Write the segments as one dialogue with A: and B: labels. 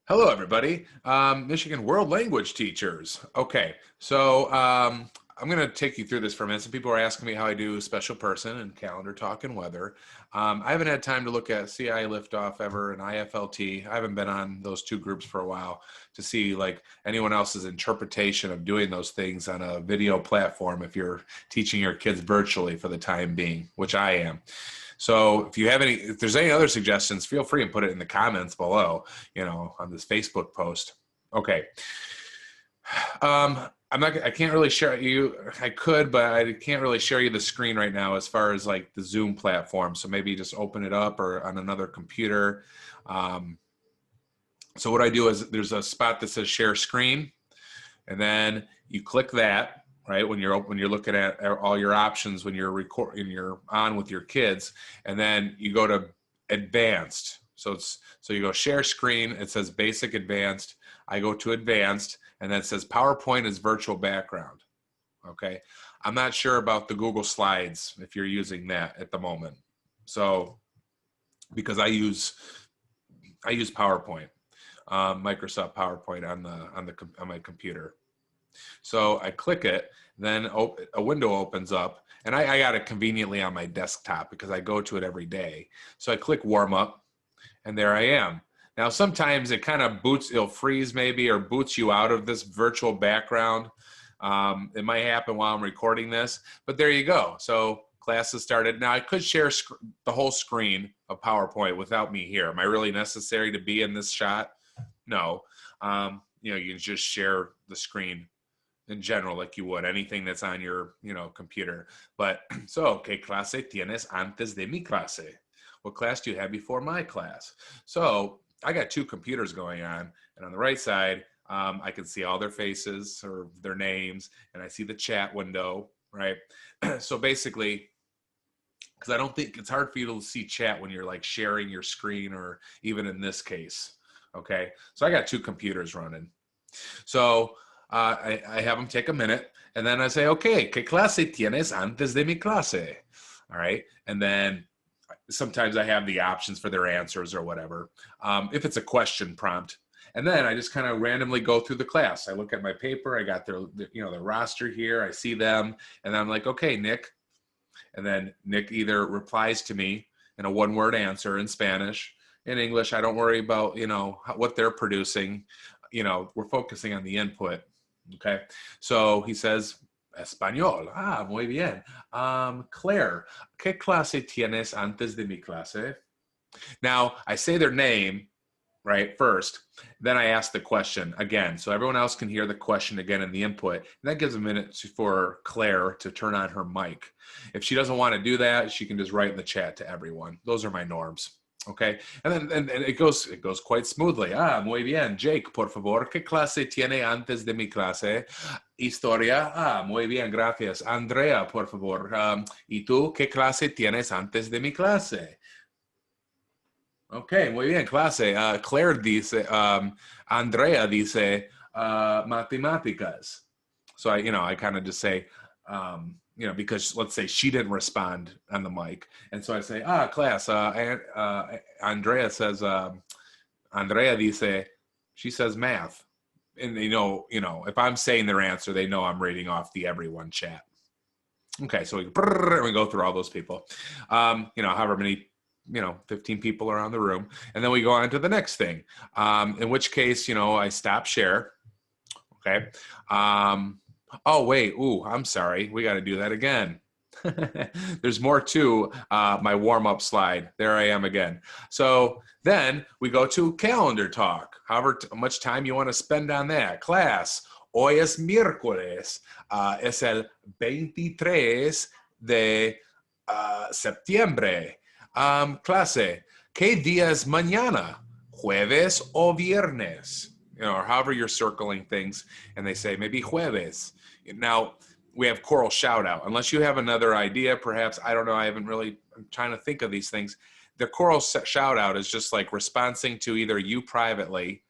A: Hello, everybody. Michigan World Language Teachers. Okay, so I'm going to take you through this for a minute. Some people are asking me how I do special person and calendar talk and weather. I haven't had time to look at CI Liftoff ever and IFLT. I haven't been on those two groups for a while to see like anyone else's interpretation of doing those things on a video platform if you're teaching your kids virtually for the time being, which I am. So if there's any other suggestions, feel free and put it in the comments below, on this Facebook post. Okay. I can't really share you. I could, but I can't really share you the screen right now as far as like the Zoom platform. So maybe just open it up or on another computer. Um, so what I do is there's a spot that says share screen, and then you click that right when you're looking at all your options when you're on with your kids, and then you go to advanced. So you go share screen. It says basic, advanced. I go to advanced, and then it says PowerPoint is virtual background. Okay, I'm not sure about the Google Slides if you're using that at the moment. So because I use PowerPoint, Microsoft PowerPoint on my computer. So I click it, then a window opens up, and I got it conveniently on my desktop because I go to it every day. So I click warm up, and there I am. Now, sometimes it kind of it'll freeze maybe or boots you out of this virtual background. It might happen while I'm recording this, but there you go. So class has started. Now I could share the whole screen of PowerPoint without me here. Am I really necessary to be in this shot? No. You can just share the screen in general like you would anything that's on your computer. But so, ¿qué clase tienes antes de mi clase? What class do you have before my class? So I got two computers going on, and on the right side I can see all their faces or their names, and I see the chat window, right? So basically, because I don't think it's hard for you to see chat when you're like sharing your screen, or even in this case. Okay, so I got two computers running. So I have them take a minute, and then I say, okay, ¿qué clase tienes antes de mi clase? All right. And then sometimes I have the options for their answers or whatever, if it's a question prompt. And then I just kind of randomly go through the class. I look at my paper. I got their roster here. I see them. And I'm like, okay, Nick. And then Nick either replies to me in a one-word answer in Spanish. In English, I don't worry about, what they're producing. We're focusing on the input. Okay. So he says, Español. Ah, muy bien. Claire, ¿qué clase tienes antes de mi clase? Now, I say their name, right, first. Then I ask the question again. So everyone else can hear the question again in the input. And that gives a minute for Claire to turn on her mic. If she doesn't want to do that, she can just write in the chat to everyone. Those are my norms. Okay, and then it goes quite smoothly. Ah, muy bien. Jake, por favor, ¿qué clase tiene antes de mi clase? Historia. Ah, muy bien, gracias. Andrea, por favor. ¿Y tú qué clase tienes antes de mi clase? Okay, muy bien, clase. Claire dice, Andrea dice, matemáticas. So I kind of just say, because let's say she didn't respond on the mic, and so I say, class. Andrea says, Andrea dice, she says math, and if I'm saying their answer, they know I'm reading off the everyone chat. Okay, so we go through all those people, however many 15 people are on the room, and then we go on to the next thing, in which case I stop share. Okay. Oh wait, I'm sorry, we got to do that again. There's more to my warm-up slide. There I am again. So then we go to calendar talk, however much time you want to spend on that. Class, hoy es miércoles, es el 23 de septiembre. Clase, ¿qué día es mañana? Jueves o viernes? Or however you're circling things, and they say maybe jueves. Now, we have choral shout out. Unless you have another idea, perhaps, I don't know, I'm trying to think of these things. The choral shout out is just like responding to either you privately.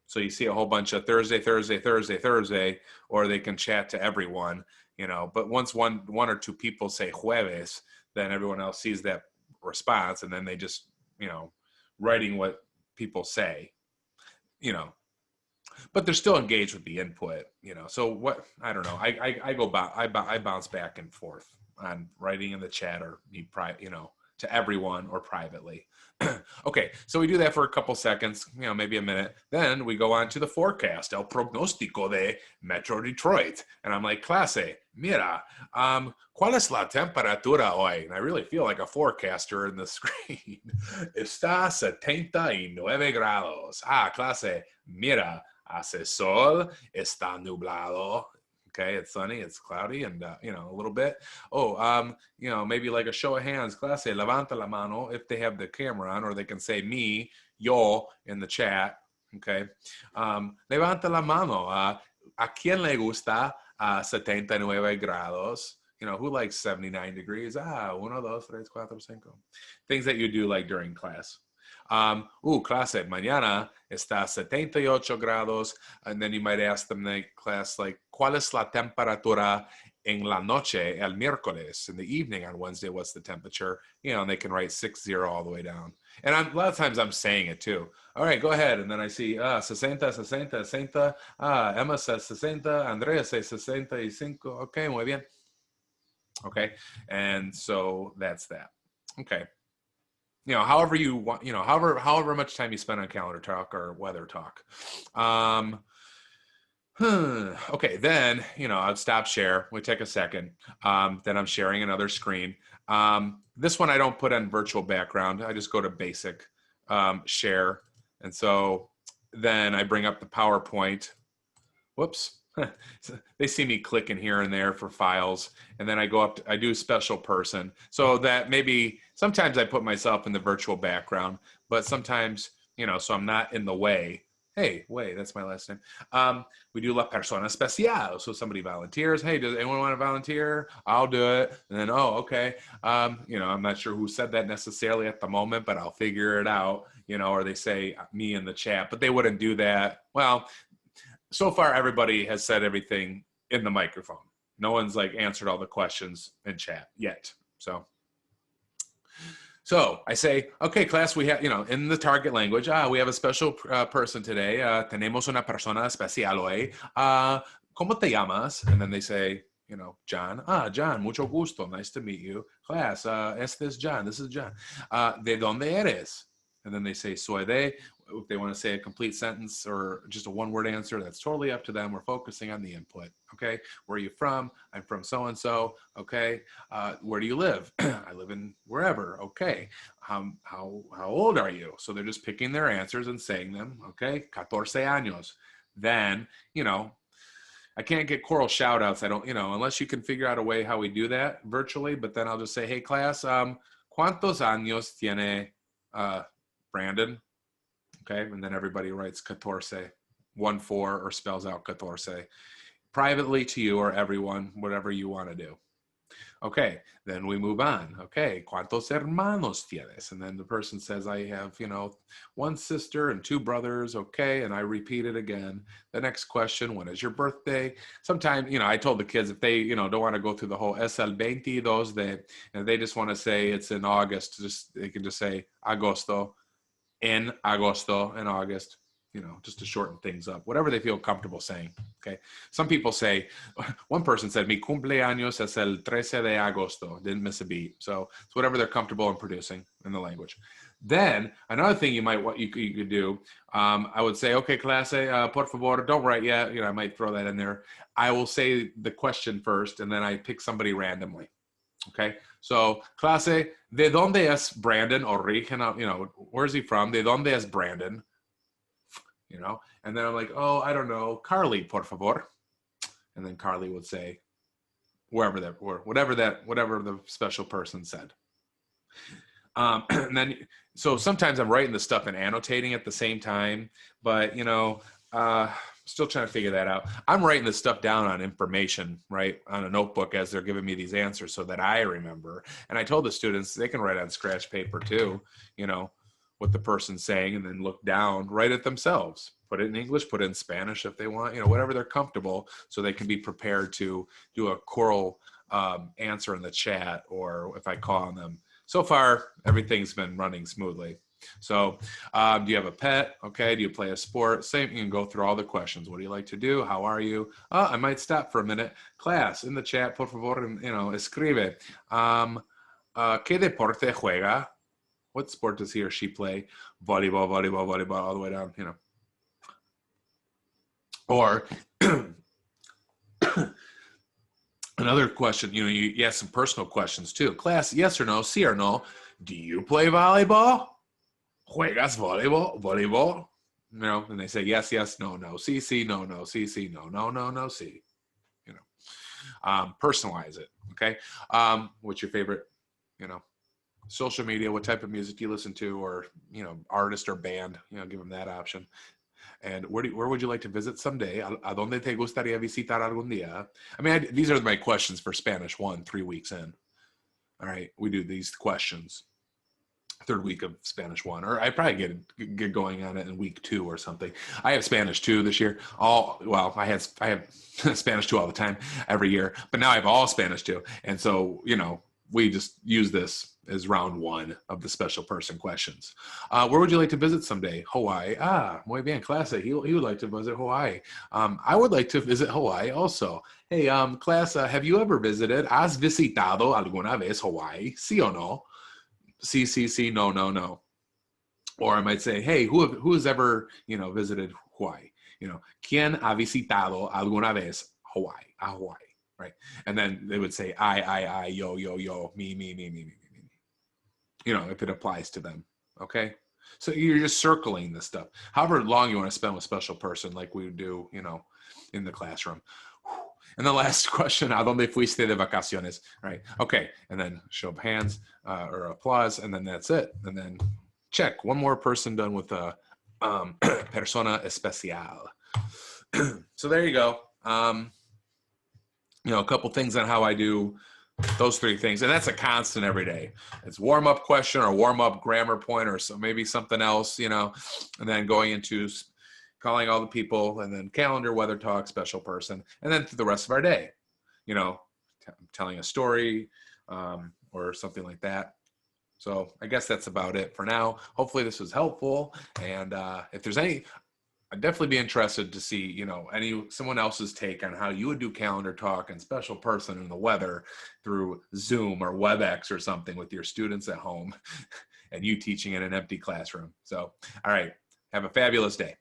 A: So you see a whole bunch of Thursday, Thursday, Thursday, Thursday, or they can chat to everyone, but once one or two people say jueves, then everyone else sees that response, and then they just, writing what people say. you know, but they're still engaged with the input, you know. So what, I don't know. I bounce back and forth on writing in the chat or you know, to everyone or privately. Okay, so we do that for a couple seconds, you know, maybe a minute. Then we go on to the forecast, el pronóstico de Metro Detroit. And I'm like, clase, mira, ¿cuál es la temperatura hoy? And I really feel like a forecaster in the screen. Está 79 grados. Ah, clase, mira, hace sol, está nublado. Okay, it's sunny, it's cloudy, and you know, a little bit. Oh, you know, maybe like a show of hands, clase, levanta la mano if they have the camera on, or they can say me, yo in the chat. Okay, levanta la mano. ¿A quién le gusta 79 grados? You know, who likes 79 degrees? Ah, 1, 2, 3, 4, 5. Things that you do like during class. Clase, mañana está 78 grados. And then you might ask them in class, like, ¿cuál es la temperatura en la noche el miércoles? In the evening on Wednesday, what's the temperature? You know, and they can write 60 all the way down. And a lot of times I'm saying it too. All right, go ahead. And then I see 60, 60, 60. Emma says 60. Andrea says 65. Okay, muy bien. Okay, and so that's that. Okay. You know, however you want, you know, however much time you spend on calendar talk or weather talk. Okay, then, you know, I'd stop share. We take a second. Then I'm sharing another screen. This one I don't put on virtual background. I just go to basic share. And so then I bring up the PowerPoint. Whoops. They see me clicking here and there for files, and then I go up to, I do special person, so that maybe sometimes I put myself in the virtual background, but sometimes, you know, so I'm not in the way. Hey, wait, that's my last name. We do la persona especial, so somebody volunteers. Hey, does anyone want to volunteer? I'll do it. And then, oh, okay. You know, I'm not sure who said that necessarily at the moment, but I'll figure it out, you know, or they say me in the chat, but they wouldn't do that. Well, so far, everybody has said everything in the microphone. No one's like answered all the questions in chat yet. So I say, okay, class, we have, you know, in the target language, we have a special person today. Tenemos una persona especial hoy. ¿Cómo te llamas? And then they say, you know, John. John, mucho gusto. Nice to meet you. Class, este es John. This is John. ¿De dónde eres? And then they say, soy de. If they want to say a complete sentence or just a one-word answer, that's totally up to them. We're focusing on the input. Okay, where are you from? I'm from so-and-so. Okay, where do you live? I live in wherever. Okay, how old are you? So they're just picking their answers and saying them. Okay, 14 años. Then, you know, I can't get choral shout outs. I don't, you know, unless you can figure out a way how we do that virtually, but then I'll just say, hey class, ¿cuántos años tiene Brandon? Okay, and then everybody writes 14, 1, 4, or spells out 14. Privately to you or everyone, whatever you want to do. Okay, then we move on. Okay, ¿cuántos hermanos tienes? And then the person says, I have, you know, 1 sister and 2 brothers. Okay, and I repeat it again. The next question, when is your birthday? Sometimes, you know, I told the kids if they, you know, don't want to go through the whole es el 22 de, and they just want to say it's in August, just they can just say agosto. In agosto, in August, you know, just to shorten things up, whatever they feel comfortable saying. Okay. Some people say, one person said, mi cumpleaños es el 13 de agosto, didn't miss a beat. So it's whatever they're comfortable in producing in the language. Then another thing you might, what you could do, I would say, okay, clase, por favor, don't write yet. You know, I might throw that in there. I will say the question first, and then I pick somebody randomly. Okay, so clase, ¿de dónde es Brandon? Original, you know, where's he from? ¿De dónde es Brandon? You know, and then I'm like, oh, I don't know, Carly, por favor. And then Carly would say, wherever that, or whatever the special person said. And then, so sometimes I'm writing the stuff and annotating at the same time, but you know, still trying to figure that out. I'm writing this stuff down on information, right, on a notebook as they're giving me these answers so that I remember. And I told the students they can write on scratch paper too, you know, what the person's saying, and then look down, write it themselves, put it in English, put it in Spanish if they want, you know, whatever they're comfortable, so they can be prepared to do a choral answer in the chat or if I call on them. So far, everything's been running smoothly. So do you have a pet? Okay. Do you play a sport? Same. You can go through all the questions. What do you like to do? How are you? I might stop for a minute. Class, in the chat, por favor, escribe. ¿Qué deporte juega? What sport does he or she play? Volleyball, volleyball, volleyball, all the way down, Or another question, you ask some personal questions too. Class, yes or no, sí or no. Do you play volleyball? ¿Juegas voleibol? Volleyball? And they say yes, yes, no, no, sí, sí, no, no, sí, sí, no, no, no, no, sí. Personalize it, okay? What's your favorite, social media? What type of music do you listen to, or, artist or band? Give them that option. And where would you like to visit someday? ¿A dónde te gustaría visitar algún día? I mean, these are my questions for Spanish 1, 3 weeks in. All right, we do these questions. 3rd week of Spanish 1, or I probably get going on it in week 2 or something. I have Spanish 2 this year. I have Spanish 2 all the time, every year, but now I have all Spanish 2. And so, we just use this as round 1 of the special person questions. Where would you like to visit someday? Hawaii. Muy bien, clase. He would like to visit Hawaii. I would like to visit Hawaii also. Hey, class, have you ever visited? ¿Has visitado alguna vez Hawaii? ¿Sí o no? Sí, sí, sí, no, no, no. Or I might say, hey, who has ever, visited Hawaii? ¿Quién ha visitado alguna vez Hawaii? A Hawaii, right? And then they would say, I, yo, me, me. If it applies to them, okay? So you're just circling this stuff. However long you want to spend with special person, like we do, in the classroom. And the last question, ¿a dónde fuiste de vacaciones? Right. Okay. And then show of hands or applause, and then that's it. And then check. One more person done with a persona especial. So there you go. A couple things on how I do those 3 things. And that's a constant every day. It's warm-up question or warm-up grammar point, or maybe something else, and then going into calling all the people, and then calendar, weather talk, special person, and then through the rest of our day, telling a story or something like that. So I guess that's about it for now. Hopefully this was helpful. And if there's any, I'd definitely be interested to see, someone else's take on how you would do calendar talk and special person and the weather through Zoom or WebEx or something with your students at home and you teaching in an empty classroom. So, all right, have a fabulous day.